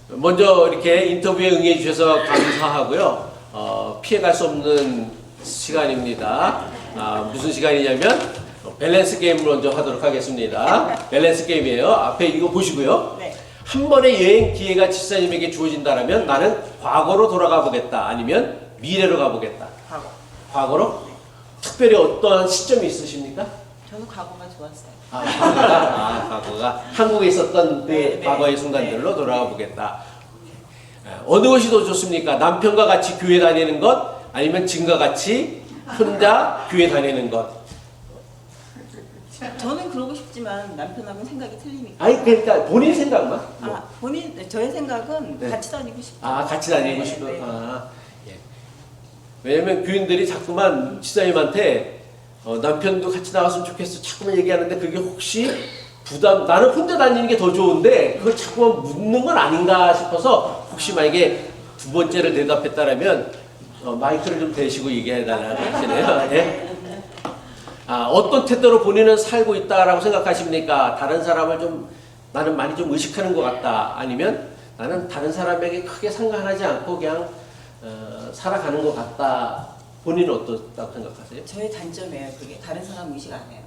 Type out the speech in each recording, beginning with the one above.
먼저 이렇게 인터뷰에 응해 주셔서 감사하고요. 피해갈 수 없는 시간입니다. 무슨 시간이냐면 밸런스 게임을 먼저 하도록 하겠습니다. 밸런스 게임이에요. 앞에 이거 보시고요. 네. 한 번의 여행 기회가 집사님에게 주어진다면 나는 과거로 돌아가 보겠다. 아니면 미래로 가보겠다. 과거로? 특별히 어떠한 시점이 있으십니까? 저는 과거가 좋았어요. 과거가 한국에 있었던 그 과거의 순간들로 돌아가 보겠다. 어느 것이 더 좋습니까? 남편과 같이 교회 다니는 것, 아니면 지금과 같이 혼자 교회 다니는 것? 저는 그러고 싶지만 남편하고는 생각이 틀리니까. 아니 그러니까 본인 생각만. 저의 생각은 네. 같이 다니고 싶어요. 같이 다니고 네, 싶은. 네. 예. 왜냐면 교인들이 자꾸만 집사님한테 남편도 같이 나왔으면 좋겠어 자꾸만 얘기하는데 그게 혹시 부담, 나는 혼자 다니는 게 더 좋은데 그걸 자꾸만 묻는 건 아닌가 싶어서 혹시 만약에 두 번째를 대답했다라면 마이크를 좀 대시고 얘기해달라고 하시네요. 예? 어떤 태도로 본인은 살고 있다라고 생각하십니까? 다른 사람을 좀 나는 많이 좀 의식하는 것 같다. 아니면 나는 다른 사람에게 크게 상관하지 않고 그냥 살아가는 것 같다. 본인은 어떻다고 생각하세요? 저의 단점이에요. 그게 다른 사람 의식 안 해요.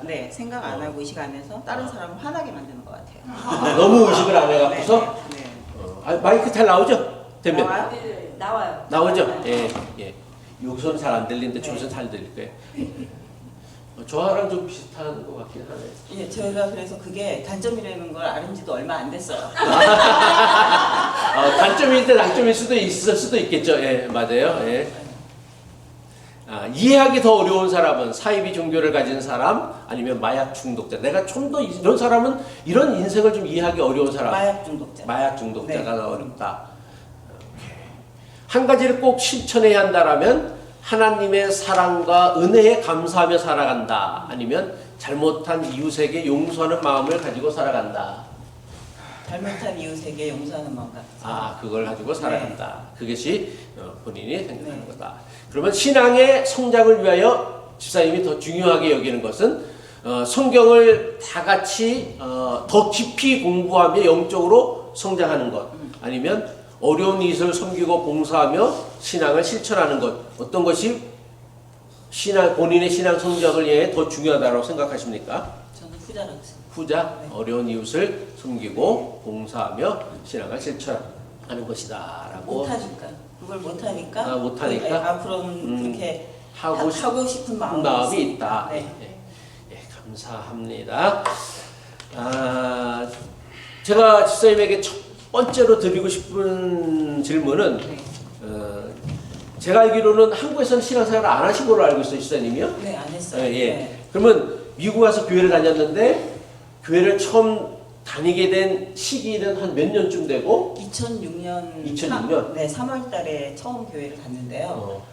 네, 생각 안 하고 의식 안 해서 다른 사람을 화나게 만드는 것 같아요. 너무 의식을 안 해갖고서? 네. 마이크 잘 나오죠? 되면? 나와요? 네, 나와요. 나오죠? 예. 여기서는 잘 안 들리는데 저기서는 잘 들릴 거예요. 저랑 좀 비슷한 것 같긴 하네요. 예, 저희가 그래서 그게 단점이라는 걸 아는 지도 얼마 안 됐어요. 단점일 때 장점일 수도 있을 수도 있겠죠. 예, 맞아요. 예. 이해하기 더 어려운 사람은 사이비 종교를 가진 사람 아니면 마약 중독자. 내가 좀 더 이런 사람은 이런 인생을 좀 이해하기 어려운 사람. 마약 중독자. 마약 중독자가 네. 어렵다. 한 가지를 꼭 실천해야 한다라면 하나님의 사랑과 은혜에 감사하며 살아간다. 아니면 잘못한 이웃에게 용서하는 마음을 가지고 살아간다. 잘못한 이웃에게 용서하는 마음 같아요. 그걸 가지고 살아간다. 그것이 본인이 생각하는 거다. 그러면 신앙의 성장을 위하여 집사님이 더 중요하게 여기는 것은 성경을 다 같이 더 깊이 공부하며 영적으로 성장하는 것. 아니면 어려운 이웃을 섬기고 봉사하며 신앙을 실천하는 것. 어떤 것이 본인의 신앙 성장을 위해 더 중요하다고 생각하십니까? 저는 후자라고 생각해요. 후자, 네. 어려운 이웃을 섬기고 봉사하며 신앙을 실천하는 것이다 라고. 못하니까. 그걸 못하니까. 못하니까? 앞으로는 그렇게 하고 싶은 마음이 있다. 네. 예, 감사합니다. 제가 집사님에게 첫 번째로 드리고 싶은 질문은 네. 제가 알기로는 한국에서는 신앙생활을 안 하신 걸로 알고 있어요, 집사님이요? 네, 안 했어요. 예. 네. 그러면 미국 와서 교회를 다녔는데 교회를 처음 다니게 된 시기는 한 몇 년쯤 되고? 2006년. 2006년? 네, 3월 달에 처음 교회를 갔는데요.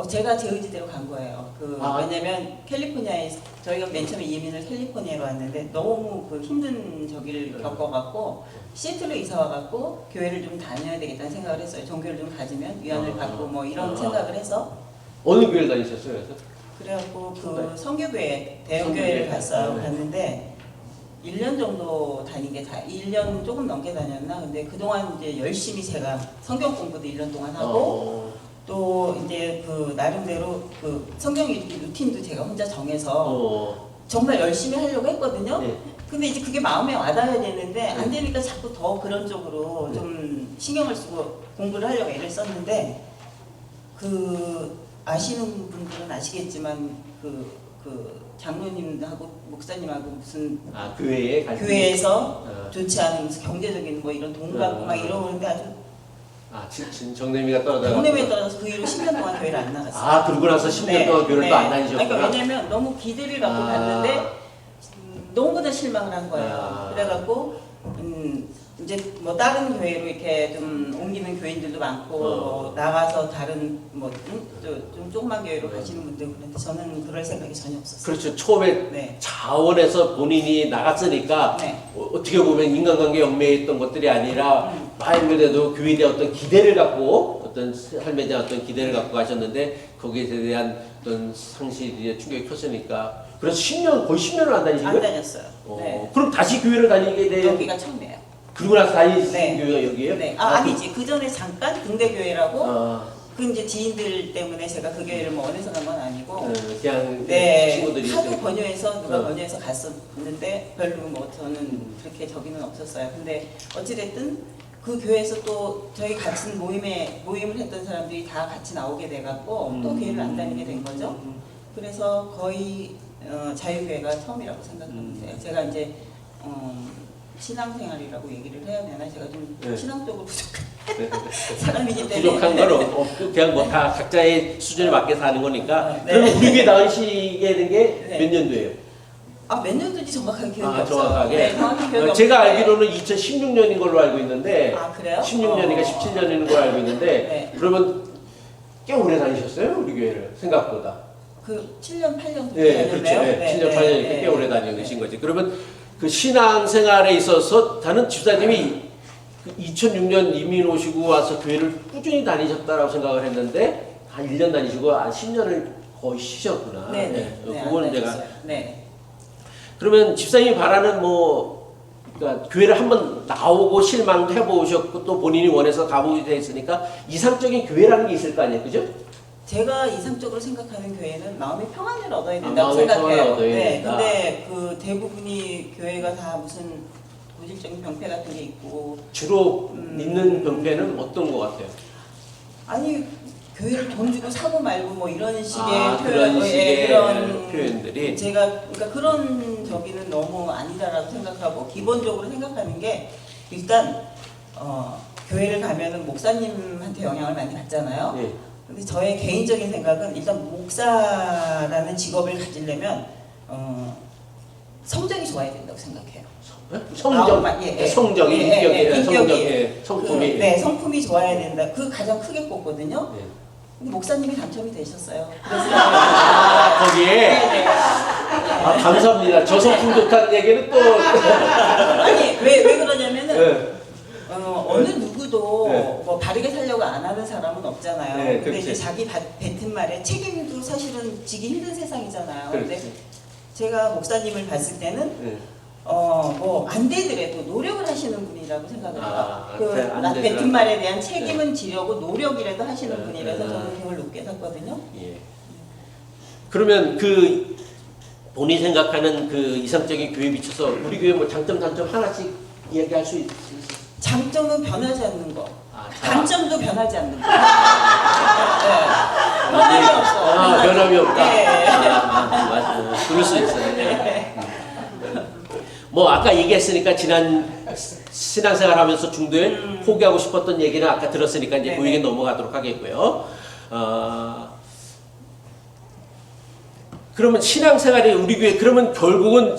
제가 제 의지대로 간 거예요. 왜냐면 캘리포니아에 저희가 맨 처음에 이민을 캘리포니아로 왔는데 너무 그 힘든 저기를 겪어갖고 시애틀로 이사 와갖고 교회를 좀 다녀야 되겠다는 생각을 했어요. 종교를 좀 가지면 위안을 받고 뭐 이런 생각을 해서. 어느 교회를 다니셨어요? 그래서? 그래갖고 그 성교교회 대형교회를 갔어요. 갔는데 1년 정도 다닌 게 1년 조금 넘게 다녔나? 근데 그동안 이제 열심히 제가 성경 공부도 1년 동안 하고 또 이제 그 나름대로 그 성경 읽기 루틴도 제가 혼자 정해서 정말 열심히 하려고 했거든요. 네. 근데 이제 그게 마음에 와닿아야 되는데 안 되니까 자꾸 더 그런 쪽으로 좀 신경을 쓰고 공부를 하려고 애를 썼는데 아시는 분들은 아시겠지만 그 장로님하고 목사님하고 무슨 교회에서 좋지 않은 무슨 경제적인 뭐 이런 돈 받고 막 이러는데 아주 정내미가 떨어져서 정내미에 떨어져서 그 이후로 10년 동안 교회를 안 나갔어요. 그러고 나서 10년 동안 교회를 또 안 다니셨구나. 그러니까 왜냐면 너무 기대를 갖고 갔는데 너무나 실망을 한 거예요. 그래갖고 이제 뭐 다른 교회로 이렇게 좀 옮기는 교인들도 많고 뭐 나가서 다른 좀 조그만 교회로 가시는 분들 그런데 저는 그럴 생각이 전혀 없었어요. 그렇죠. 처음에 자원에서 본인이 나갔으니까 어떻게 보면 인간관계 얽매였던 것들이 아니라 말 그대로 교회에 대한 어떤 기대를 갖고 어떤 삶에 대한 어떤 기대를 갖고 가셨는데 거기에 대한 어떤 상실이 충격이 컸으니까 그래서 거의 10년을 안 다니신 거예요? 안 다녔어요. 그럼 다시 교회를 다니게 된 여기가 처음이에요. 그러고 나서 다니신 네. 교회가 여기에요? 네. 아니지. 그 전에 잠깐 등대교회라고 아, 그 이제 지인들 때문에 제가 그 교회를 뭐 원해서 간 건 아니고 그냥 네, 친구들이 하도 있어요. 권유해서 누가 어. 권유해서 갔었는데 별로 뭐 저는 그렇게 저기는 없었어요. 근데 어찌됐든 그 교회에서 또 저희 같이 모임을 했던 사람들이 다 같이 나오게 돼갖고 또 교회를 안 다니게 된 거죠. 그래서 거의 자유교회가 처음이라고 생각합니다. 제가 이제 신앙생활이라고 얘기를 해야 되나? 제가 좀 네. 신앙적으로 부족한 사람이기 때문에 부족한 건 없고 그냥 뭐 다 각자의 수준에 맞게 사는 거니까. 네. 그럼 우리 교회 나오시게 된 게 몇 네. 년도예요? 몇 년도인지 정확하게 기억이 없어요. 정확하게. 네, 정확히 기억이 제가 없는데. 알기로는 2016년인 걸로 알고 있는데 그래요? 16년인가 17년인 걸로 알고 있는데 네. 그러면 꽤 오래 다니셨어요? 우리 교회를 생각보다. 그 7년, 8년 정도 네, 그렇죠. 됐는데요. 네, 7년, 8년이니까 꽤 오래 다니신 거지. 그러면 그 신앙생활에 있어서 다른 집사님이 2006년 이민 오시고 와서 교회를 꾸준히 다니셨다라고 생각을 했는데 한 1년 다니시고 한 10년을 거의 쉬셨구나. 네. 그거는 제가. 네. 그러면 집사님이 바라는 그러니까 교회를 한번 나오고 실망도 해보셨고 또 본인이 원해서 가보게 됐으니까 이상적인 교회라는 게 있을 거 아니에요, 그죠? 제가 이상적으로 생각하는 교회는 마음의 평안을 얻어야 된다고 마음의 평안을 생각해요. 얻어야 네. 된다. 근데 그 대부분이 교회가 다 무슨 고질적인 병폐 같은 게 있고 주로 있는 병폐는 어떤 것 같아요? 아니 교회를 돈 주고 사고 말고 뭐 이런 식의 그런 식의 그런 표현들이 제가 그러니까 그런 저기는 너무 아니다라고 생각하고 기본적으로 생각하는 게 일단 교회를 가면은 목사님한테 영향을 많이 받잖아요. 예. 근데 저의 개인적인 생각은 일단 목사라는 직업을 가지려면 성적이 좋아야 된다고 생각해요. 성적, 성적이 인격이, 성적이, 성품이. 네, 성품이 좋아야 된다. 그 가장 크게 꼽거든요. 예. 근데 목사님이 당첨이 되셨어요. 그래서 거기에 네. 감사합니다. 저 성품 좋다는 얘기는 또 아니 왜 그러냐면은 네. 어느 누구도 네. 뭐 바르게 살려고 안 하는 사람은 없잖아요. 네, 근데 그렇지. 이제 자기 뱉은 말에 책임도 사실은 지기 힘든 세상이잖아요. 근데 그렇지. 제가 목사님을 봤을 때는 네. 뭐 안 되더라도 노력을 하시는 분이라고 생각을 해요. 안 그 되더라도. 뱉은 말에 대한 책임은 지려고 노력이라도 하시는 네. 분이라서 저는 그걸 높게 샀거든요. 예. 그러면 그 본인이 생각하는 그 이상적인 교회에 비춰서 우리 교회 뭐 장점 단점 하나씩 이야기할 수 있어요? 장점은 변하지 않는 거. 자. 단점도 변하지 않는 거. 네. 변함이 없어. 변함이 없다. 네. 맞아. 그럴 수 있어요. 네. 뭐 아까 얘기했으니까 지난 신앙생활 하면서 중도에 포기하고 싶었던 얘기는 아까 들었으니까 이제 그 네네. 얘기 넘어가도록 하겠고요. 그러면 신앙생활이 우리 교회 그러면 결국은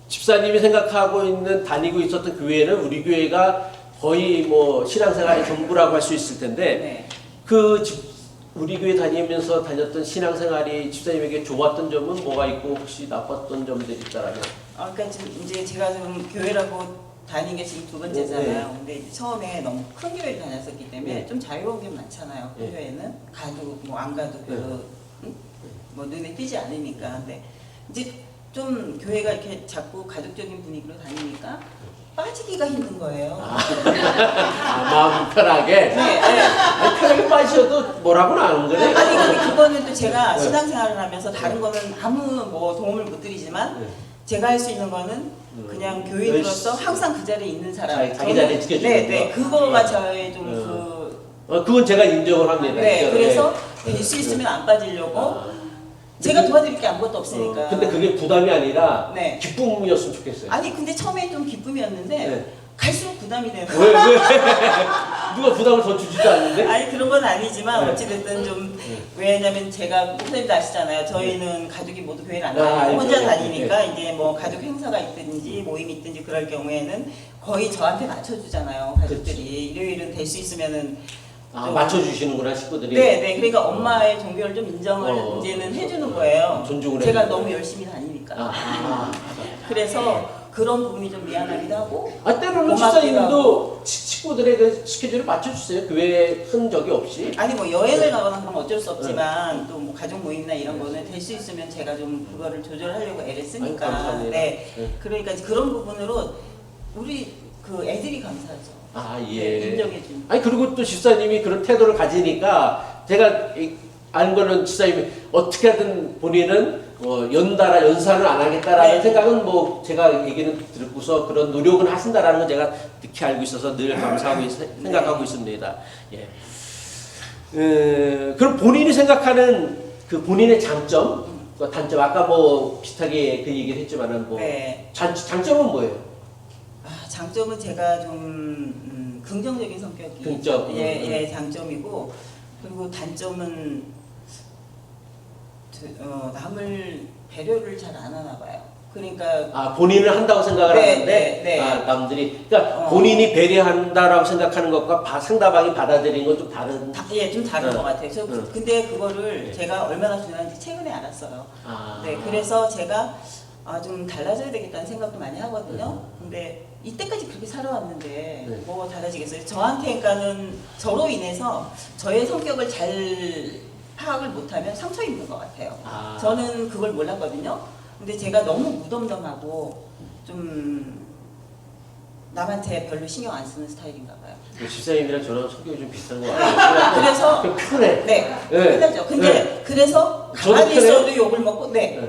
집사님이 생각하고 있는 다니고 있었던 교회는 우리 교회가 거의 뭐 신앙생활의 전부라고 할 수 있을 텐데 네. 우리 교회 다니면서 다녔던 신앙생활이 집사님에게 좋았던 점은 뭐가 있고 혹시 나빴던 점들이 있다라면? 그러니까 지금 이제 제가 지금 교회라고 다닌 게 지금 2번째잖아요. 근데 이제 처음에 너무 큰 교회를 다녔었기 때문에 네. 좀 자유로운 게 많잖아요. 그 네. 교회는 가도 뭐 안 가도 별로 뭐 눈에 띄지 않으니까. 근데 이제 좀 교회가 이렇게 자꾸 가족적인 분위기로 다니니까 빠지기가 힘든 거예요. 마음 편하게? 네. 아니, 편하게 빠지셔도 뭐라고는 안 하는 거네? 아니 근데 그거는 또 제가 네. 신앙생활을 하면서 다른 거는 아무 뭐 도움을 못 드리지만 네. 제가 할 수 있는 거는 그냥 교인으로서 항상 그 자리에 있는 사람. 자기 자리에 지켜주는 네, 거. 그거가 저의 좀 그건 제가 인정을 합니다. 네, 진짜로. 그래서 네. 될 수 있으면 안 빠지려고 아. 제가 도와드릴 게 아무것도 없으니까. 근데 그게 부담이 아니라 네. 기쁨이었으면 좋겠어요. 아니 근데 처음에 좀 기쁨이었는데 네. 갈수록 부담이 되는. 왜? 누가 부담을 더 주지도 않는데? 아니 그런 건 아니지만 네. 어찌됐든 좀 왜냐면 제가 목사님도 아시잖아요. 저희는 가족이 모두 교회를 안 다니고 알죠. 혼자 다니니까 이제 뭐 가족 행사가 있든지 모임이 있든지 그럴 경우에는 거의 저한테 맞춰주잖아요. 가족들이 일요일은 될 수 있으면은 좀 맞춰주시는구나 식구들이. 네, 그러니까 엄마의 종교를 좀 인정을 이제는 해주는 거예요. 존중을 제가 해주는 너무 열심히 다니니까. 아. 그래서 그런 부분이 좀 미안하기도 하고. 때로는 고맙기도 집사님도 식구들의 그 스케줄을 맞춰주세요. 교회에 흔적이 없이. 아니 뭐 여행을 가거나 그러면 어쩔 수 없지만 또 뭐 가족 모임이나 이런 거는 될 수 있으면 제가 좀 그거를 조절하려고 애를 쓰니까. 아유, 감사합니다. 네. 네. 그러니까 그런 부분으로 우리 그 애들이 감사하죠. 아, 네, 예. 인정해준. 아니, 그리고 또 집사님이 그런 태도를 가지니까 제가 아는 거는 집사님이 어떻게 하든 본인은 연달아 연산을 안 하겠다라는 네. 생각은 뭐 제가 얘기는 듣고서 그런 노력은 하신다라는 건 제가 특히 알고 있어서 늘 감사하고 생각하고 있습니다. 예. 그럼 본인이 생각하는 그 본인의 장점, 단점 아까 뭐 비슷하게 그 얘기를 했지만은 뭐 네. 장점은 뭐예요? 아, 장점은 제가 좀 긍정적인 성격이 긍정. 예, 장점이고 그리고 단점은 남을 배려를 잘 안 하나 봐요. 그러니까 본인을 한다고 생각을 네, 하는데 네. 남들이 그러니까 본인이 배려한다라고 생각하는 것과 상대방이 받아들이는 건 좀 다른. 예, 좀 다른 응. 것 같아요. 응. 근데 그거를 네. 제가 얼마나 중요한지 최근에 알았어요. 네, 그래서 제가 좀 달라져야 되겠다는 생각도 많이 하거든요. 근데 이때까지 그렇게 살아왔는데 네. 뭐 달라지겠어요? 저한테 그러니까는 저로 인해서 저의 성격을 잘 파악을 못하면 상처 입는 것 같아요. 저는 그걸 몰랐거든요. 근데 제가 너무 무덤덤하고 좀 남한테 별로 신경 안 쓰는 스타일인가 봐요. 집사님이랑 저랑 성격이 좀 비슷한 것 같아요. 그래서 편해. 네, 네. 편하죠. 근데 네. 그래서 저도 가만히 편해요? 있어도 욕을 먹고, 네.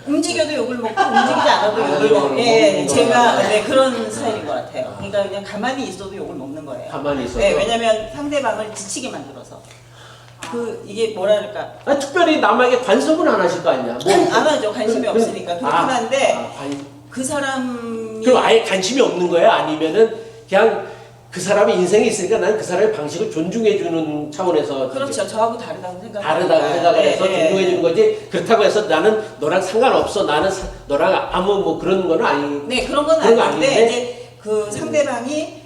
움직여도 욕을 먹고 움직이지 않아도 욕을 욕을 먹고, 예, 먹는 제가 거구나. 네, 그런 스타일인 것 같아요. 그러니까 그냥 가만히 있어도 욕을 먹는 거예요. 가만히 있어도. 네, 왜냐면 상대방을 지치게 만들어서. 이게 뭐랄까. 특별히 남에게 관섭은 안 하실 거 아니야. 안 하죠. 관심이 없으니까. 그렇긴 한데, 그 사람이. 그럼 아예 관심이 없는 거야? 아니면은 그냥 그 사람의 인생이 있으니까 난 그 사람의 방식을 존중해주는 차원에서. 그렇죠. 저하고 다르다고 생각해요. 다르다고 생각을 해서 존중해주는 거지. 그렇다고 해서 나는 너랑 상관없어. 나는 너랑 아무 뭐 그런 건 아니. 네, 그런 건 그런 거 아닌데, 아닌데? 이제 그 상대방이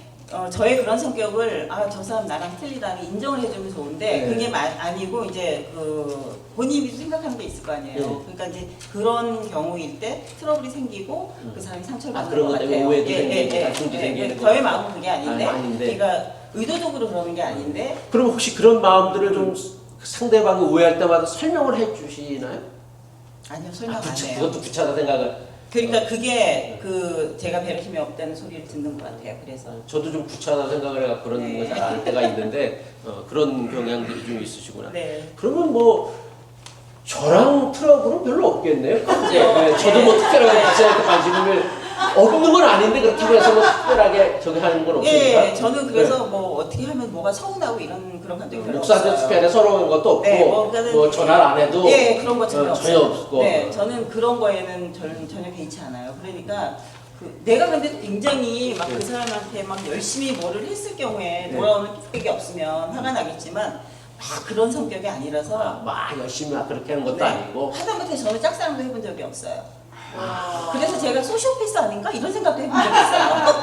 저의 그런 성격을 저 사람 나랑 틀리다는 인정을 해주면 좋은데 네. 그게 아니고 이제 그 본인이 생각하는 게 있을 거 아니에요. 네. 그러니까 이제 그런 경우일 때 트러블이 생기고 그 사람이 상처를 받는 그런 것 것 때문에 같아요. 오해도 생기고 다툼도 생기고. 저의 마음은 그게 아닌데, 아닌데. 제가 의도적으로 그러는 게 아닌데. 그럼 혹시 그런 마음들을 좀 상대방이 오해할 때마다 설명을 해주시나요? 아니요, 설명 안 해요. 그것도 귀찮다 생각을. 그러니까 그게 제가 배려심이 없다는 소리를 듣는 것 같아요. 그래서. 저도 좀 귀찮아 생각을 해가 그런 네. 거 잘 안 할 때가 있는데 그런 경향들이 좀 있으시구나. 네. 그러면 뭐 저랑 트러블은 별로 없겠네요. 네, 저도 뭐 특별하게 집사님한테 관심을 없는 건 아닌데 그렇다고 해서 뭐 특별하게 저기 하는 건 없으니까. 예, 저는 그래서 뭐 어떻게 하면 뭐가 서운하고 이런 그런 감정이 별로 목사한테 없어요. 특별히 서러운 것도 없고 네, 뭐 전화를 안 해도 예, 그런 거 전혀 없어요. 전혀 없고. 네, 저는 그런 거에는 전혀 개의치 않아요. 그러니까 내가 근데 굉장히 막 그 사람한테 막 열심히 뭐를 했을 경우에 네. 돌아오는 피드백이 없으면 화가 나겠지만 막 그런 성격이 아니라서 막 열심히 막 그렇게 하는 것도 네, 아니고. 하다못해 저는 짝사랑도 해본 적이 없어요. 그래서 제가 소시오패스 아닌가 이런 생각도 해본 적이 있어요.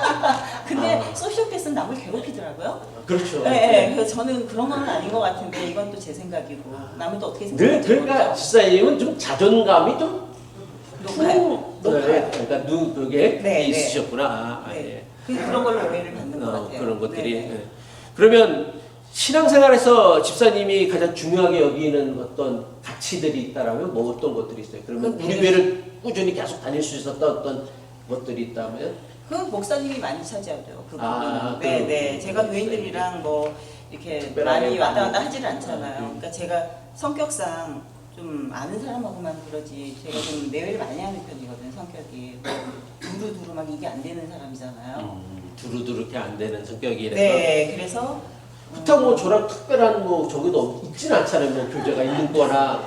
근데 소시오패스는 남을 괴롭히더라고요. 그렇죠. 네, 네, 그래서 저는 그런 건 아닌 것 같은데 이건 또 제 생각이고 남은 또 어떻게 늘 생각할지 그러니까 모르죠. 집사님은 좀 자존감이 좀 높아요. 네, 그러니까 그게 네, 있으셨구나. 네. 그런 걸로 오해를 받는 것 같아요. 그런 것들이. 네, 네. 네. 그러면 신앙생활에서 집사님이 가장 중요하게 여기는 어떤 가치들이 있다라면 뭐 어떤 것들이 있어요? 그러면 그 우리 교회를 꾸준히 계속 다닐 수 있었던 어떤 것들이 있다면? 그 목사님이 많이 차지하죠. 그 부분은. 아, 네, 그럼 네. 제가 목사님이. 교인들이랑 뭐 이렇게 특별하게 많이 왔다 갔다 많이. 하지를 않잖아요. 그러니까 제가 성격상 좀 아는 사람하고만 그러지 제가 좀 내외를 많이 하는 편이거든요. 성격이 두루두루 막 이게 안 되는 사람이잖아요. 두루두루 이렇게 안 되는 성격이라서. 네, 그래서 그렇다고 뭐 저랑 특별한 뭐 저기도 있진 않잖아요. 뭐 교제가 있는 거나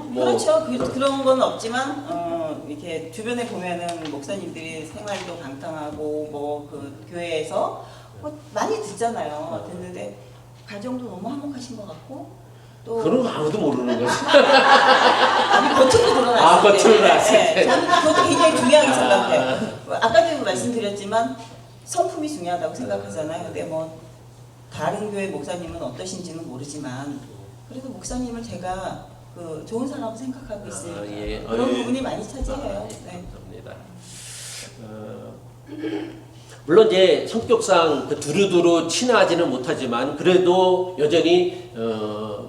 뭐. 그렇죠. 그런 건 없지만 이렇게 주변에 보면은 목사님들이 생활도 방탕하고 뭐 그 교회에서 뭐 많이 듣잖아요. 듣는데 가정도 너무 화목하신 것 같고 또 그런 거 아무도 모르는 거지. 아니, 겉으로 드러났을 아, 겉으로 때. 드러났을 네, 때. 저는 그것도 굉장히 중요하게 생각해요. 아까도 말씀드렸지만 성품이 중요하다고 생각하잖아요. 근데 뭐 다른 교회 목사님은 어떠신지는 모르지만 그래도 목사님을 제가 그 좋은 사람으로 생각하고 있으니까 예. 그런 예. 부분이 많이 차지해요. 예, 네. 감사합니다. 물론 이제 성격상 그 두루두루 친하지는 못하지만 그래도 여전히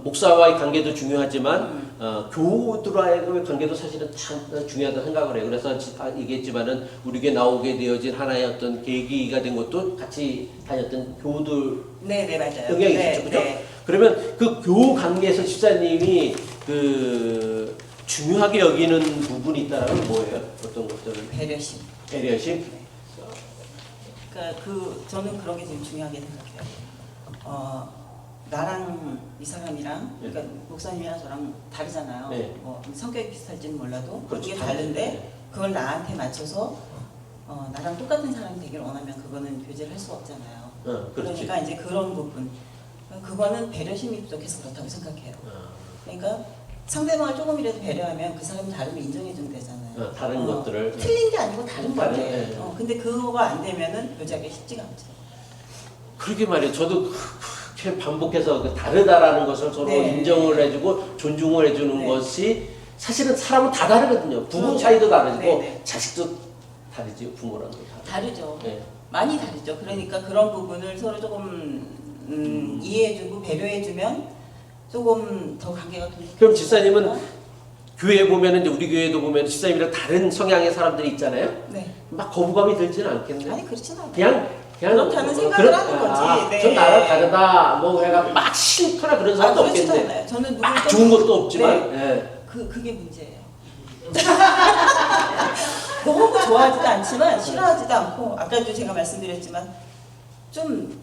목사와의 관계도 중요하지만 교우들과의 관계도 사실은 참 중요하다고 생각을 해요. 그래서 얘기했지만은 우리 교회 나오게 되어진 하나의 어떤 계기가 된 것도 같이 다녔던 교우들 네, 맞아요. 영향이 네, 있었죠, 그죠? 네. 그러면 그 교우 관계에서 집사님이 그 중요하게 여기는 부분이 있다면 뭐예요? 어떤 것들은? 배려심. 배려심? 네. 그러니까 저는 그런 게 제일 중요하게 생각해요. 나랑 이 사람이랑, 네. 그러니까 목사님이랑 저랑 다르잖아요. 네. 뭐 성격이 비슷할지는 몰라도 그렇죠. 그게 다른데 네. 그걸 나한테 맞춰서 나랑 똑같은 사람이 되길 원하면 그거는 교제를 할 수 없잖아요. 그렇지. 그러니까 이제 그런 부분, 그거는 배려심이 부족해서 그렇다고 생각해요. 그러니까 상대방을 조금이라도 배려하면 그 사람이 다름을 인정해주면 되잖아요. 다른 것들을 틀린 게 아니고 다른 다른, 건데. 네. 근데 그거가 안 되면은 교제하기 쉽지가 않죠. 그러게 말이에요. 저도 그렇게 반복해서 그 다르다라는 것을 서로 네. 인정을 해주고 존중을 해주는 네. 것이 사실은 사람은 다 다르거든요. 부부 그렇죠. 사이도 다르고 네, 네. 자식도 다르지, 부모랑도 다르죠. 네. 많이 다르죠. 그러니까 그런 부분을 서로 조금 이해해주고 배려해주면 조금 더 관계가 더. 그럼 집사님은 교회 보면은 이제 우리 교회도 보면 집사님이랑 다른 성향의 사람들이 있잖아요. 네. 막 거부감이 들지는 않겠네. 아니 그렇진 않아요. 그냥 그렇다는 생각을 하는 거지. 네. 전 나랑 다르다. 뭐 내가 막 싫거나 그런 사람도 그렇지도 없겠네. 않아요. 저는 막 좋은 것도 없지만. 네. 예. 그게 문제예요. 너무 좋아하지도 않지만 싫어하지도 않고 아까도 제가 말씀드렸지만 좀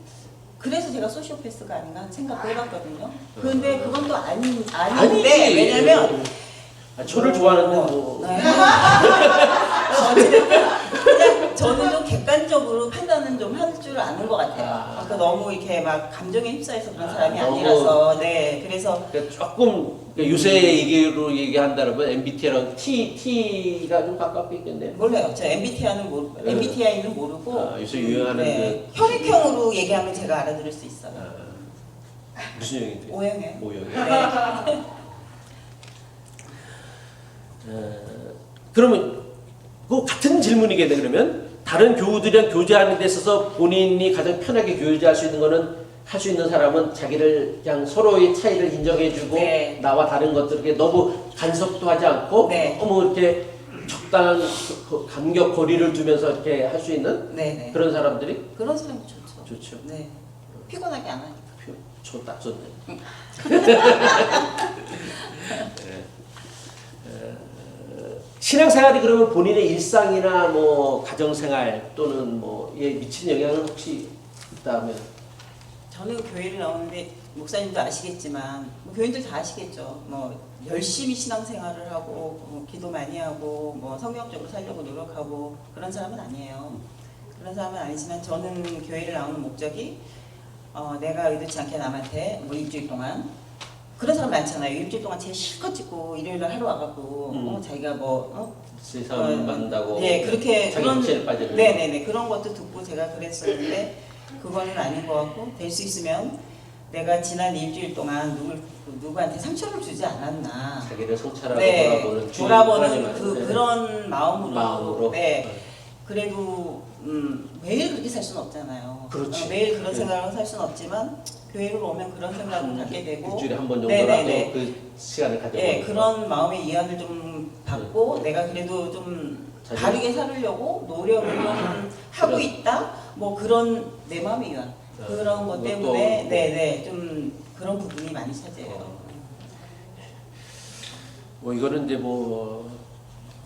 그래서 제가 소시오패스가 아닌가 생각도 해봤거든요. 그런데 그건 또 아닌데 아니지. 왜냐면 저를 좋아하는데 뭐. 네. 어찌됐든 그냥 저는 좀 객관적으로 판단은 좀 할 줄 아는 것 같아요. 그러니까 너무 이렇게 막 감정에 휩싸여서 그런 사람이 너무 아니라서 네 그래서 그러니까 조금 요새 얘기로 얘기한다면 MBTI랑 T가 좀 가깝게 있겠네요. 몰라요. 저 MBTI는 모르고 요새 유행하는 네. 혈액형으로 얘기하면 제가 알아들을 수 있어요. 무슨 형인데? O형이에요. O형이요. 네. 그러면 그 같은 질문이겠네. 그러면 다른 교우들이랑 교제하는 데 있어서 본인이 가장 편하게 교제할 수 있는 거는 할 수 있는 사람은 자기를 그냥 서로의 차이를 인정해주고 네. 나와 다른 것들을 너무 간섭도 하지 않고 네. 너무 이렇게 적당한 간격 거리를 두면서 이렇게 할 수 있는 네. 그런 사람들이 그런 사람이 좋죠. 좋죠. 네. 피곤하게 안 하니까. 저딱 좋네. 신앙생활이 그러면 본인의 일상이나 뭐 가정생활 또는 뭐에 미친 영향은 혹시 있다면? 저는 교회를 나오는데 목사님도 아시겠지만 뭐 교인들 다 아시겠죠. 뭐 열심히 신앙생활을 하고 뭐 기도 많이 하고 뭐 성경적으로 살려고 노력하고 그런 사람은 아니에요. 그런 사람은 아니지만 저는 교회를 나오는 목적이 내가 의도치 않게 남한테 뭐 일주일 동안 그런 사람 많잖아요. 일주일 동안 제일 실컷 찍고 일요일날 하러 와갖고 자기가 세상을 만든다고 네 그렇게 자기 그런 육체를 빠지는 네네네 그런 것도 듣고 제가 그랬었는데 그거는 아닌 것 같고 될 수 있으면 내가 지난 일주일 동안 누구한테 상처를 주지 않았나 자기를 성찰하고 네, 돌아보는 돌아보는 주의 그런 마음으로 마음으로 네 그래도 매일 그렇게 살 수는 없잖아요. 그렇지. 매일 그런 네. 생각을 살 수는 없지만 교회로 오면 그런 생각을 갖게 되고 일주일에 한 번 네네네. 정도라도 그 시간을 가져보는 네, 그런 마음의 이해를 좀 받고 내가 그래도 좀 자기- 다르게 살으려고 노력을 좀 하고 있다. 뭐 그런 내 마음의 위안 그런 것 그것도 때문에 뭐- 네네 좀 그런 부분이 많이 차지해요. 뭐 이거는 이제 뭐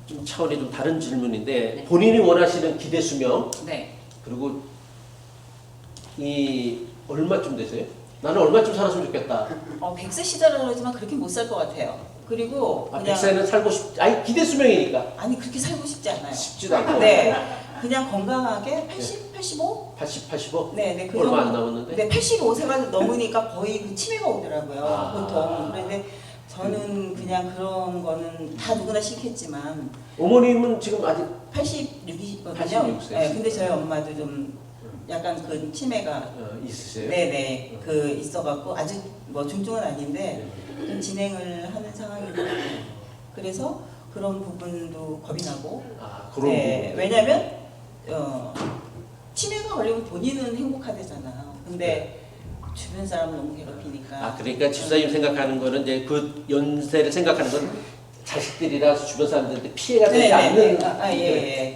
좀 차원이 좀 다른 질문인데 본인이 원하시는 기대 수명 네. 그리고 이 얼마쯤 되세요? 나는 얼마쯤 살았으면 좋겠다. 100세 시대라 그러지만 그렇게 못 살 것 같아요. 그리고 그냥 100세는 살고 싶. 아니 기대 수명이니까 아니 그렇게 살고 싶지 않아요. 쉽지도 않고. 네. 그냥 건강하게 80, 85? 80, 85? 네, 네. 그 얼마 안 정도. 남았는데. 네, 85세가 넘으니까 거의 그 치매가 오더라고요. 아. 보통. 그런데 저는 그냥 그런 거는 다 누구나 싫겠지만 어머님은 지금 아직 86이거든요. 86세. 네, 근데 저희 엄마도 좀 약간 그 치매가 있으세요? 네네 그 있어갖고 아주 뭐 중증은 아닌데 좀 진행을 하는 상황이고 그래서 그런 부분도 겁이 나고 그런 네, 부분. 왜냐면 치매가 걸리면 본인은 행복하대잖아요. 근데 주변 사람 너무 괴롭히니까. 아 그러니까 집사님 생각하는 거는 이제 그 연세를 생각하는 건 자식들이라 주변 사람들한테 피해가 되지 않는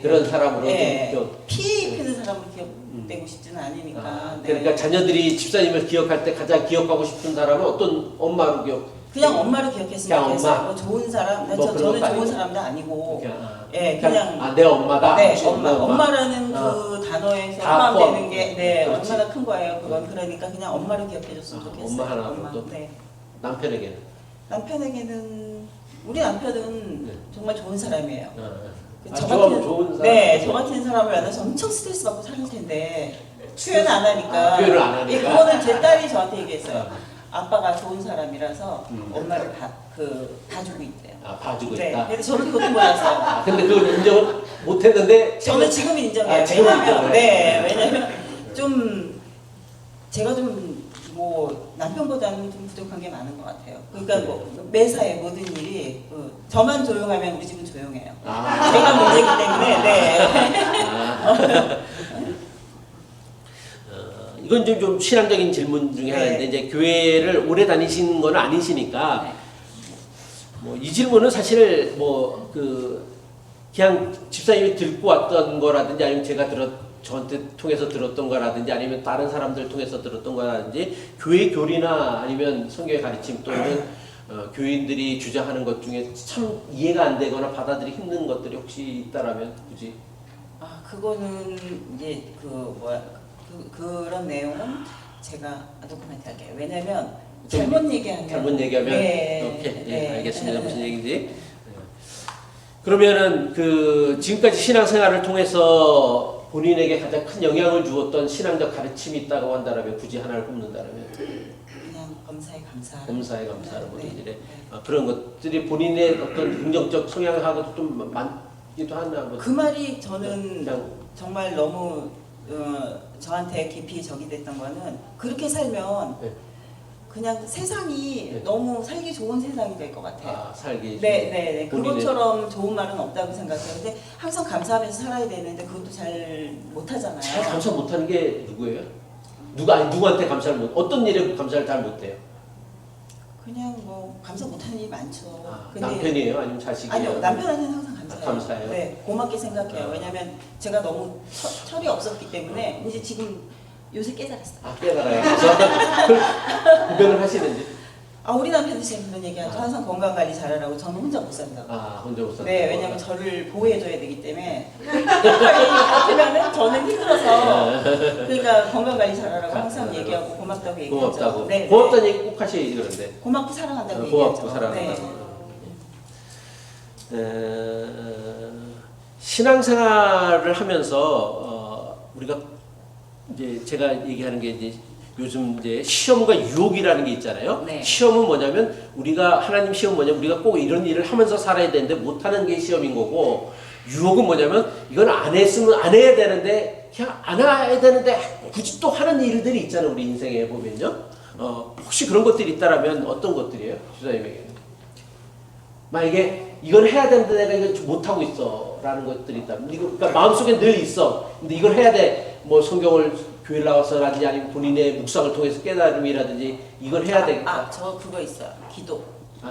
그런 사람으로 좀 피해 입히는 사람으로 기억되고 싶지는 않으니까. 그러니까 자녀들이 집사님을 기억할 때 가장 기억하고 싶은 사람은 어떤 엄마로 기억? 그냥 엄마를 기억했으면 그냥 좋겠어요. 엄마? 뭐 좋은 사람, 뭐 저는 그런 좋은 거 사람도 아니고, 그냥 내 엄마다. 네, 엄마라는 그 단어에서 다 포함되는 게 그렇지. 얼마나 큰 거예요. 그건 그러니까 그냥 엄마를 기억해줬으면 좋겠어요. 엄마 하나 또 네. 남편에게는. 남편에게는 우리 남편은 네. 정말 좋은 사람이에요. 저 좋은 사람. 네, 저 같은 사람을 만나서 엄청 스트레스 받고 살 텐데 표현 안 하니까. 표현을 안 하니까. 예, 그거는 제 딸이 저한테 얘기했어요. 아빠가 좋은 사람이라서 엄마를 봐주고 있대요. 봐주고 네, 있다. 근데 저는 그것도 몰랐어요. 근데 그걸 인정을 못했는데 저는 지금 인정해요. 지금 왜냐면, 인정해. 왜냐면 좀 제가 좀 뭐 남편보다는 좀 부족한 게 많은 것 같아요. 그러니까 뭐 매사에 모든 일이 저만 조용하면 우리 집은 조용해요. 제가 문제이기 때문에. 네. 이건 좀 신앙적인 질문 중에 하나인데 이제 교회를 오래 다니신 건 아니시니까 뭐 이 질문은 사실 뭐 그냥 집사님이 듣고 왔던 거라든지 아니면 제가 저한테 통해서 들었던 거라든지 아니면 다른 사람들 통해서 들었던 거라든지 교회 교리나 아니면 성경의 가르침 또는 교인들이 주장하는 것 중에 참 이해가 안 되거나 받아들이기 힘든 것들이 혹시 있다라면 굳이 그거는 이제 그런 내용은 제가 노코멘트 할게요. 왜냐면 잘못 얘기하면 오케이 알겠습니다. 무슨 얘기인지. 그러면은 지금까지 신앙생활을 통해서 본인에게 가장 큰 영향을 주었던 신앙적 가르침이 있다고 한다면 굳이 하나를 꼽는다면 그냥 검사에 감사. 검사에 감사하는 모든 일에 그런 것들이 본인의 어떤 긍정적 성향하고도 좀 많기도 하나. 그 말이 저는 정말 너무 저한테 깊이 적이 됐던 거는 그렇게 살면 그냥 세상이 너무 살기 좋은 세상이 될 것 같아요. 살기. 네. 그것처럼 좋은 말은 없다고 생각해요. 근데 항상 감사하면서 살아야 되는데 그것도 잘 못하잖아요. 잘 감사 못하는 게 누구예요? 누구한테 감사를 어떤 일에 감사를 잘 못해요? 그냥 뭐 감사 못하는 일이 많죠. 근데 남편이에요? 아니면 자식이에요? 아니요, 남편한테는 항상 감사해요. 감사해요? 네, 고맙게 생각해요. 왜냐면 제가 너무 철이 없었기 때문에 이제 지금 요새 깨달았어요. 깨달아요. 구별을 하시는지? 우리 남편도 지금 그런 얘기하죠. 항상 건강 관리 잘하라고. 저는 혼자 못 산다고. 혼자 못 산다고. 네, 왜냐면 저를 보호해줘야 되기 때문에 같으면은 저는 힘들어서 그러니까 건강 관리 잘하라고 항상 얘기하고 고맙다고 얘기하죠. 고맙다고. 네, 고맙다는 얘기 꼭 하시지 그런데. 고맙고 사랑한다고 고맙고 얘기하죠. 사랑한다고. 신앙생활을 하면서 우리가 이제 제가 얘기하는 게 이제 요즘 이제 시험과 유혹이라는 게 있잖아요. 네. 시험은 뭐냐면 우리가 하나님 시험 뭐냐면 우리가 꼭 이런 일을 하면서 살아야 되는데 못하는 게 시험인 거고 유혹은 뭐냐면 이건 안 했으면 안 해야 되는데 그냥 안 해야 되는데 굳이 또 하는 일들이 있잖아요. 우리 인생에 보면요. 혹시 그런 것들이 있다라면 어떤 것들이에요? 주사님에게는 만약에 이걸 해야 되는데 내가 이걸 못하고 있어 라는 것들이 있다. 그러니까 마음속에 늘 있어. 근데 이걸 해야 돼. 뭐 성경을 교회를 나와서라든지 아니면 본인의 묵상을 통해서 깨달음이라든지 이걸 해야 되겠다. 저 그거 있어요. 기도.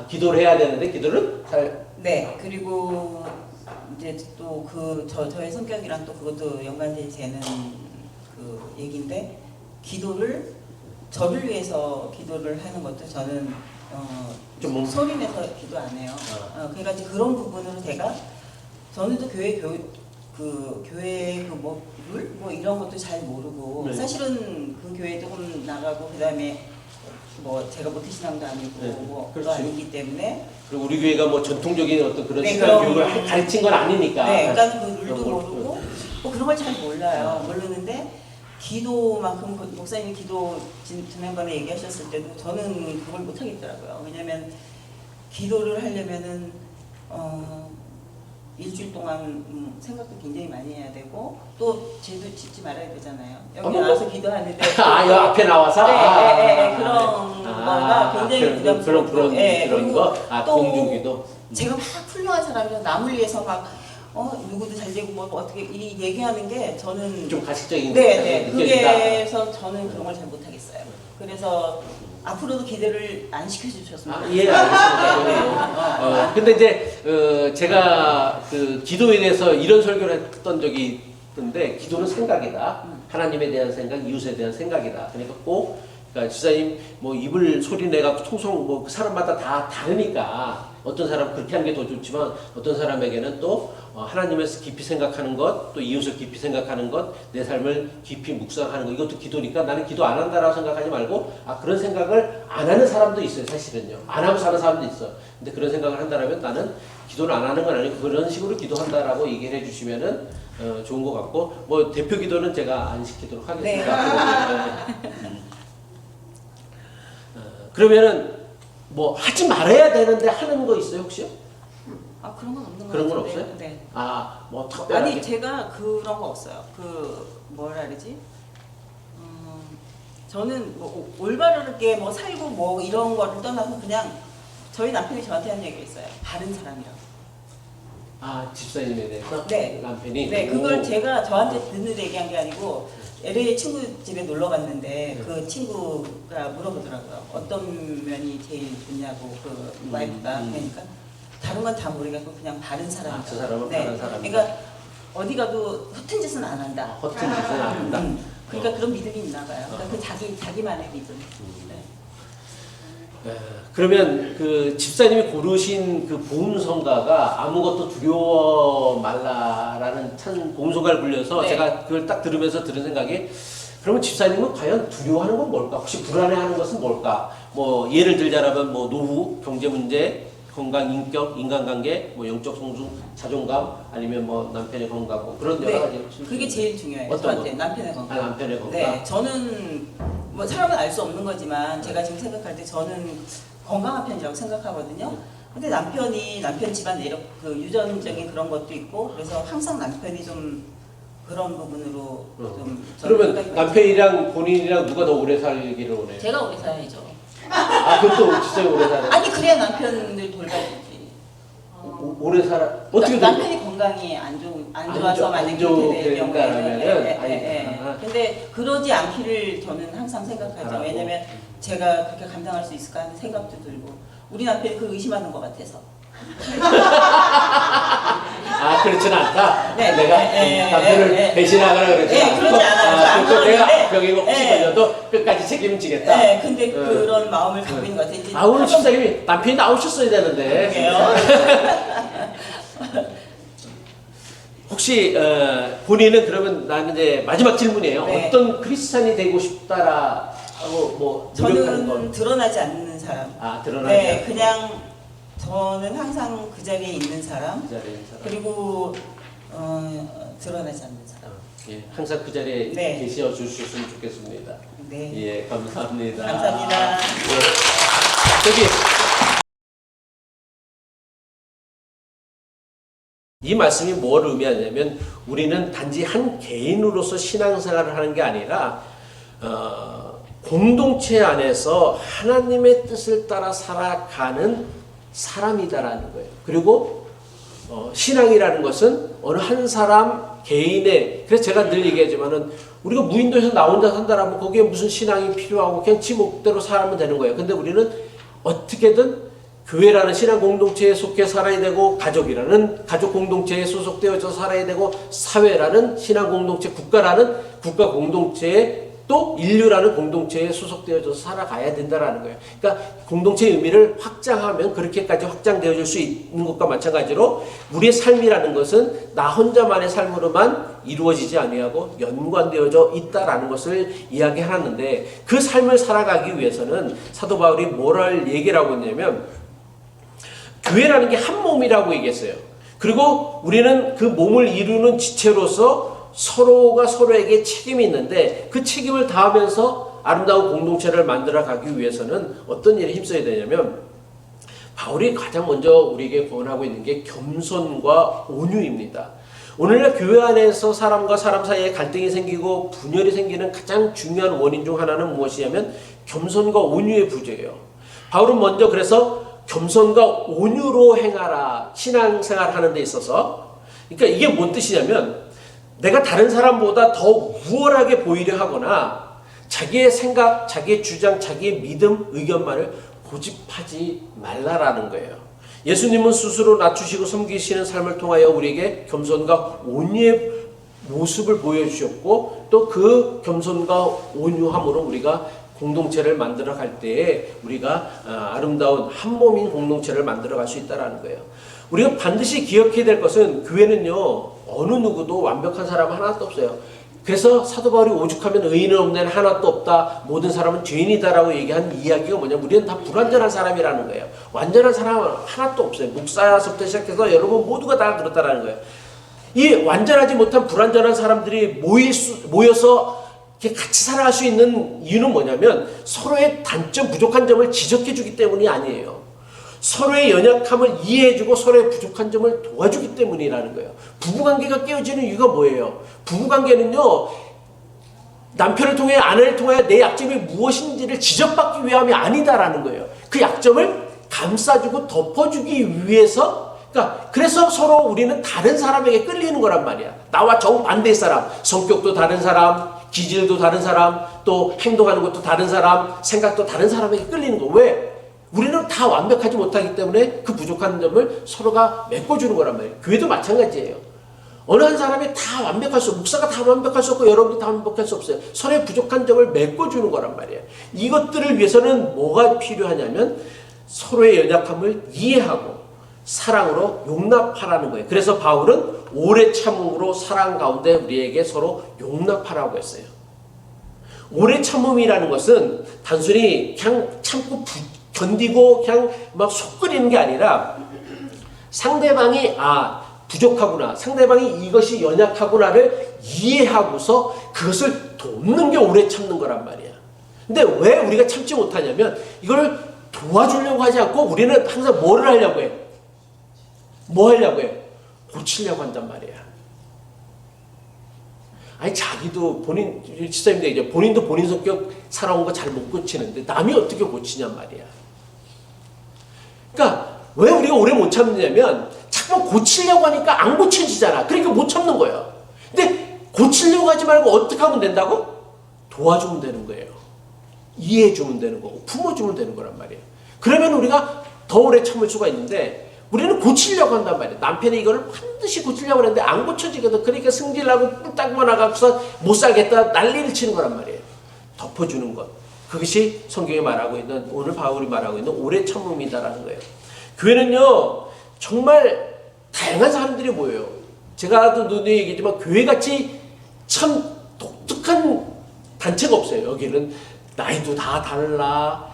기도를 해야 되는데 기도를 잘. 네. 그리고 이제 또 저의 성격이랑 또 그것도 연관되는 그 얘기인데 기도를 저를 위해서 기도를 하는 것도 저는 좀 소리 내서 기도 안 해요. 그러니까 이제 그런 부분으로 저는 또 교회 뭐 이런 것도 잘 모르고 네. 사실은 그 교회 조금 나가고 그다음에 뭐 제가 모태신앙도 아니고 네. 뭐도 아니기 때문에 그리고 우리 교회가 뭐 전통적인 어떤 그런 네, 신앙 교육을 가르친 건 아니니까. 네, 그러니까 그 룰도 모르고 뭐 그런 걸 잘 몰라요. 모르는데 기도만큼 목사님이 기도 지난번에 얘기하셨을 때도 저는 그걸 못 하겠더라고요. 왜냐면 기도를 하려면은 일주일 동안 생각도 굉장히 많이 해야 되고 또 죄도 짓지 말아야 되잖아요. 여기 나와서 기도하는데 여기 앞에 나와서 그런 거가 굉장히 부담스럽고 그런 거 또 공중기도 제가 막 훌륭한 사람이라 남을 위해서 막 누구도 잘 되고 뭐 어떻게 얘기하는 게 저는 좀 가식적인 네, 그게서 저는 그런 걸 잘 못하겠어요. 그래서 앞으로도 기대를 안 시켜주셨으면 아, 예, 알겠습니다. 근데 이제 제가 그 기도에 대해서 이런 설교를 했던 적이 있는데 기도는 생각이다. 하나님에 대한 생각, 이웃에 대한 생각이다. 그러니까 꼭 그러니까 지사님 뭐 입을 소리 내가 통성 뭐 그 사람마다 다 다르니까 어떤 사람 그렇게 하는 게 더 좋지만 어떤 사람에게는 또 하나님에서 깊이 생각하는 것, 또 이웃을 깊이 생각하는 것, 내 삶을 깊이 묵상하는 것 이것도 기도니까 나는 기도 안 한다라고 생각하지 말고 그런 생각을 안 하는 사람도 있어요. 사실은요. 안 하고 사는 사람도 있어. 근데 그런 생각을 한다면 나는 기도를 안 하는 건 아니고 그런 식으로 기도한다라고 얘기를 해주시면은 좋은 것 같고 뭐 대표 기도는 제가 안 시키도록 하겠습니다. 네. 그러면은 뭐 하지 말아야 되는데 하는 거 있어요 혹시요? 그런 건 없는 것 그런 건 같은데요. 없어요? 네. 뭐 특별하게 아니 제가 그런 거 없어요. 뭐라 그러지? 저는 뭐 올바르게 뭐 살고 뭐 이런 거를 떠나서 그냥 저희 남편이 저한테 한 얘기가 있어요. 바른 사람이라고. 집사님에 대해서? 네. 남편이? 네, 그걸 제가 저한테 듣는 얘기한 게 아니고 LA 친구 집에 놀러 갔는데 그 친구가 물어보더라고요. 어떤 면이 제일 좋냐고 그 와이프가 그러니까 다른 건 다 모르겠고 그냥 바른 사람이다. 저 사람은 네. 바른 사람이다. 그러니까 어디 가도 허튼 짓은 안 한다. 허튼 짓은 안 한다. 그러니까 그런 믿음이 있나 봐요. 그러니까 그 자기만의 믿음. 네. 그러면 그 집사님이 고르신 그 보험성가가 아무것도 두려워 말라라는 참 보험성가를 불려서 네. 제가 그걸 딱 들으면서 들은 생각이 그러면 집사님은 과연 두려워하는 건 뭘까? 혹시 불안해하는 것은 뭘까? 뭐 예를 들자라면 뭐 노후, 경제 문제, 건강, 인격, 인간관계, 뭐 영적 성숙, 자존감, 아니면 뭐 남편의 건강, 뭐 그런 여러 가지. 그게 제일 중요해요. 어떤 저한테 거? 남편의 건강. 남편의 건강. 네, 저는 뭐 사람은 알 수 없는 거지만 제가 지금 생각할 때 저는 건강한 편이라고 생각하거든요. 근데 남편 집안 내력 그 유전적인 그런 것도 있고 그래서 항상 남편이 좀 그런 부분으로 좀 그러면 남편이랑 본인이랑 누가 더 오래 살기를 원해요? 제가 오래 살아야죠. 그것도 집사님 오래 살아요? 아니 그래야 남편을 돌봐야지. 오래 살아 어떻게 남편이 건강이 안 좋아서 만약에 그렇게 될 경우에는 근데 그러지 않기를 저는 항상 생각하죠. 바라고. 왜냐면 제가 그렇게 감당할 수 있을까 하는 생각도 들고 우리 남편이 그걸 의심하는 것 같아서. 그렇진 않다. 네, 내가 남편을 배신하거나 그러지 않고. 그러지 않아요. 또 내가 그러는데, 병이고 혹시 걸려도 끝까지 책임지겠다. 네, 근데 그런 마음을 갖고 있는 것 같아요. 이제 오늘 집사님이 남편이 나오셨어야 되는데. 그러게요. 혹시 본인은 그러면 나는 이제 마지막 질문이에요. 네. 어떤 크리스찬이 되고 싶다라 하고 뭐 노력하는 저는 건? 드러나지 않는 사람. 드러나지 네, 않고. 그냥 저는 항상 그 자리에 있는 사람. 그 자리에 있는 사람. 그리고 드러나지 않는 사람. 예, 항상 그 자리에 네. 계셔 주셨으면 좋겠습니다. 네. 예, 감사합니다. 감사합니다. 예. 저기 이 말씀이 뭘 의미하냐면 우리는 단지 한 개인으로서 신앙생활을 하는 게 아니라 공동체 안에서 하나님의 뜻을 따라 살아가는 사람이다라는 거예요. 그리고 신앙이라는 것은 어느 한 사람 개인의 그래서 제가 늘 얘기하지만은 우리가 무인도에서 나 혼자 산다라면 거기에 무슨 신앙이 필요하고 그냥 지 목대로 살면 되는 거예요. 근데 우리는 어떻게든 교회라는 신앙 공동체에 속해 살아야 되고 가족이라는 가족 공동체에 소속되어서 살아야 되고 사회라는 신앙 공동체 국가라는 국가 공동체에 또 인류라는 공동체에 소속되어서 살아가야 된다라는 거예요. 그러니까 공동체의 의미를 확장하면 그렇게까지 확장되어질 수 있는 것과 마찬가지로 우리의 삶이라는 것은 나 혼자만의 삶으로만 이루어지지 아니하고 연관되어져 있다라는 것을 이야기하는데 그 삶을 살아가기 위해서는 사도 바울이 뭐를 얘기를 하고 있냐면 교회라는 게 한 몸이라고 얘기했어요. 그리고 우리는 그 몸을 이루는 지체로서 서로가 서로에게 책임이 있는데 그 책임을 다하면서 아름다운 공동체를 만들어 가기 위해서는 어떤 일에 힘써야 되냐면 바울이 가장 먼저 우리에게 권하고 있는 게 겸손과 온유입니다. 오늘날 교회 안에서 사람과 사람 사이에 갈등이 생기고 분열이 생기는 가장 중요한 원인 중 하나는 무엇이냐면 겸손과 온유의 부재예요. 바울은 먼저 그래서 겸손과 온유로 행하라 신앙생활 하는 데 있어서 그러니까 이게 뭔 뜻이냐면 내가 다른 사람보다 더 우월하게 보이려 하거나 자기의 생각, 자기의 주장, 자기의 믿음, 의견만을 고집하지 말라라는 거예요. 예수님은 스스로 낮추시고 섬기시는 삶을 통하여 우리에게 겸손과 온유의 모습을 보여주셨고 또 그 겸손과 온유함으로 우리가 공동체를 만들어 갈 때에 우리가 아름다운 한 몸인 공동체를 만들어 갈 수 있다는 거예요. 우리가 반드시 기억해야 될 것은 교회는요 어느 누구도 완벽한 사람 하나도 없어요. 그래서 사도 바울이 오죽하면 의인은 없는 하나도 없다, 모든 사람은 죄인이다라고 얘기한 이야기가 뭐냐면 우리는 다 불완전한 사람이라는 거예요. 완전한 사람은 하나도 없어요. 목사서부터 시작해서 여러분 모두가 다 그렇다라는 거예요. 이 완전하지 못한 불완전한 사람들이 모여서 이렇게 같이 살아갈 수 있는 이유는 뭐냐면 서로의 단점, 부족한 점을 지적해 주기 때문이 아니에요. 서로의 연약함을 이해해주고 서로의 부족한 점을 도와주기 때문이라는 거예요. 부부관계가 깨어지는 이유가 뭐예요? 부부관계는요 남편을 통해 아내를 통해 내 약점이 무엇인지를 지적받기 위함이 아니다라는 거예요. 그 약점을 감싸주고 덮어주기 위해서, 그래서 서로 우리는 다른 사람에게 끌리는 거란 말이야. 나와 정반대의 사람, 성격도 다른 사람, 기질도 다른 사람, 또 행동하는 것도 다른 사람, 생각도 다른 사람에게 끌리는 거. 왜? 우리는 다 완벽하지 못하기 때문에 그 부족한 점을 서로가 메꿔주는 거란 말이에요. 교회도 마찬가지예요. 어느 한 사람이 다 완벽할 수 없고, 목사가 다 완벽할 수 없고, 여러분도 다 완벽할 수 없어요. 서로의 부족한 점을 메꿔주는 거란 말이에요. 이것들을 위해서는 뭐가 필요하냐면 서로의 연약함을 이해하고 사랑으로 용납하라는 거예요. 그래서 바울은 오래 참음으로 사랑 가운데 우리에게 서로 용납하라고 했어요. 오래 참음이라는 것은 단순히 그냥 참고 견디고 그냥 막 속 끓이는 게 아니라 상대방이 부족하구나, 상대방이 이것이 연약하구나를 이해하고서 그것을 돕는 게 오래 참는 거란 말이야. 근데 왜 우리가 참지 못하냐면 이걸 도와주려고 하지 않고 우리는 항상 뭐를 하려고 해? 뭐 하려고 해? 고치려고 한단 말이야. 아니 자기도 본인 지사님들 이제 본인도 본인 성격 살아온 거 잘 못 고치는데 남이 어떻게 고치냔 말이야. 그러니까 왜 우리가 오래 못 참느냐면 자꾸 고치려고 하니까 안 고쳐지잖아. 그러니까 못 참는 거예요. 근데 고치려고 하지 말고 어떻게 하면 된다고? 도와주면 되는 거예요. 이해해주면 되는 거고 품어주면 되는 거란 말이에요. 그러면 우리가 더 오래 참을 수가 있는데 우리는 고치려고 한단 말이에요. 남편이 이거를 반드시 고치려고 하는데 안 고쳐지거든. 그러니까 승질나고 뿔따구만 나가서 못 살겠다 난리를 치는 거란 말이에요. 덮어주는 것. 그것이 성경이 말하고 있는, 오늘 바울이 말하고 있는 오래 참음이다라는 거예요. 교회는요 정말 다양한 사람들이 모여요. 제가도 눈에 얘기했지만 교회같이 참 독특한 단체가 없어요. 여기는 나이도 다 달라,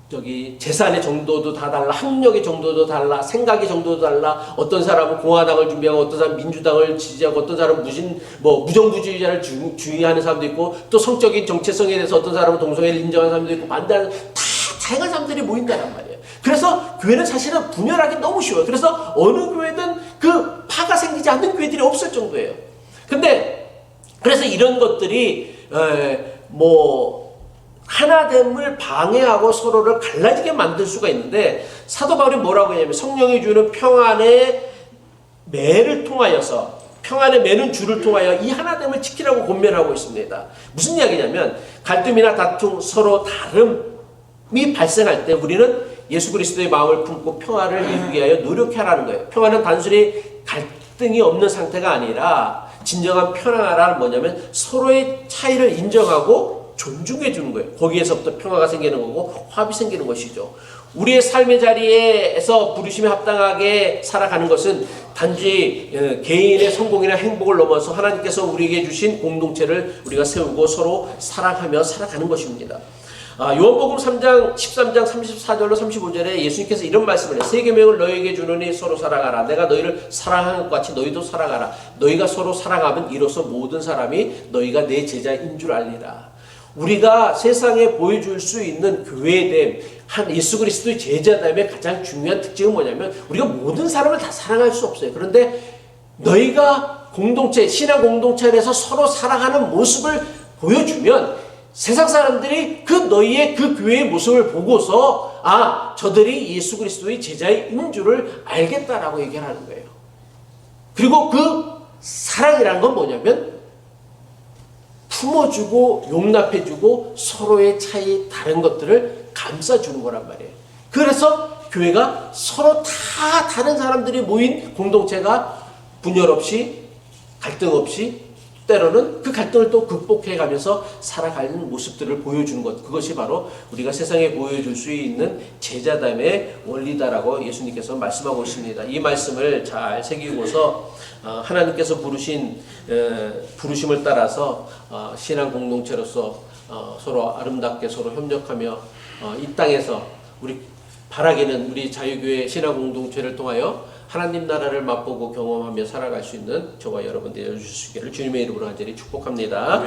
저기 재산의 정도도 다 달라, 학력의 정도도 달라, 생각의 정도도 달라. 어떤 사람은 공화당을 준비하고 어떤 사람은 민주당을 지지하고 어떤 사람은 무정부주의자를 주의하는 사람도 있고 또 성적인 정체성에 대해서 어떤 사람은 동성애를 인정하는 사람도 있고 반대하는, 다 다양한 사람들이 모인다는 말이에요. 그래서 교회는 사실은 분열하기 너무 쉬워요. 그래서 어느 교회든 그 파가 생기지 않는 교회들이 없을 정도예요. 근데 그래서 이런 것들이 하나됨을 방해하고 서로를 갈라지게 만들 수가 있는데 사도 바울이 뭐라고 하냐면 성령이 주는 평안의 매를 통하여서, 평안의 매는 주를 통하여 이 하나됨을 지키라고 권면하고 있습니다. 무슨 이야기냐면 갈등이나 다툼, 서로 다름이 발생할 때 우리는 예수 그리스도의 마음을 품고 평화를 이루기 위하여 노력하라는 거예요. 평화는 단순히 갈등이 없는 상태가 아니라 진정한 평화란 뭐냐면 서로의 차이를 인정하고 존중해 주는 거예요. 거기에서부터 평화가 생기는 거고 화합이 생기는 것이죠. 우리의 삶의 자리에서 부르심에 합당하게 살아가는 것은 단지 개인의 성공이나 행복을 넘어서 하나님께서 우리에게 주신 공동체를 우리가 세우고 서로 사랑하며 살아가는 것입니다. 요한복음 3장 13장 34절로 35절에 예수님께서 이런 말씀을 해요. 새 계명을 너희에게 주노니 서로 사랑하라. 내가 너희를 사랑하는 것 같이 너희도 사랑하라. 너희가 서로 사랑하면 이로써 모든 사람이 너희가 내 제자인 줄 알리라. 우리가 세상에 보여줄 수 있는 교회됨, 한 예수 그리스도의 제자됨의 가장 중요한 특징은 뭐냐면 우리가 모든 사람을 다 사랑할 수 없어요. 그런데 너희가 공동체, 신앙 공동체 안에서 서로 사랑하는 모습을 보여주면 세상 사람들이 너희의 그 교회의 모습을 보고서 저들이 예수 그리스도의 제자인 줄을 알겠다라고 얘기를 하는 거예요. 그리고 그 사랑이라는 건 뭐냐면 품어주고 용납해주고 서로의 차이 다른 것들을 감싸주는 거란 말이에요. 그래서 교회가 서로 다 다른 사람들이 모인 공동체가 분열 없이 갈등 없이 때로는 그 갈등을 또 극복해 가면서 살아가는 모습들을 보여주는 것, 그것이 바로 우리가 세상에 보여줄 수 있는 제자담의 원리다라고 예수님께서 말씀하고 있습니다. 이 말씀을 잘 새기고서 하나님께서 부르신 부르심을 따라서 신앙 공동체로서 서로 아름답게 서로 협력하며 이 땅에서 우리 바라기는 우리 자유교회 신앙 공동체를 통하여 하나님 나라를 맛보고 경험하며 살아갈 수 있는 저와 여러분 되어주시기를 주님의 이름으로 간절히 축복합니다.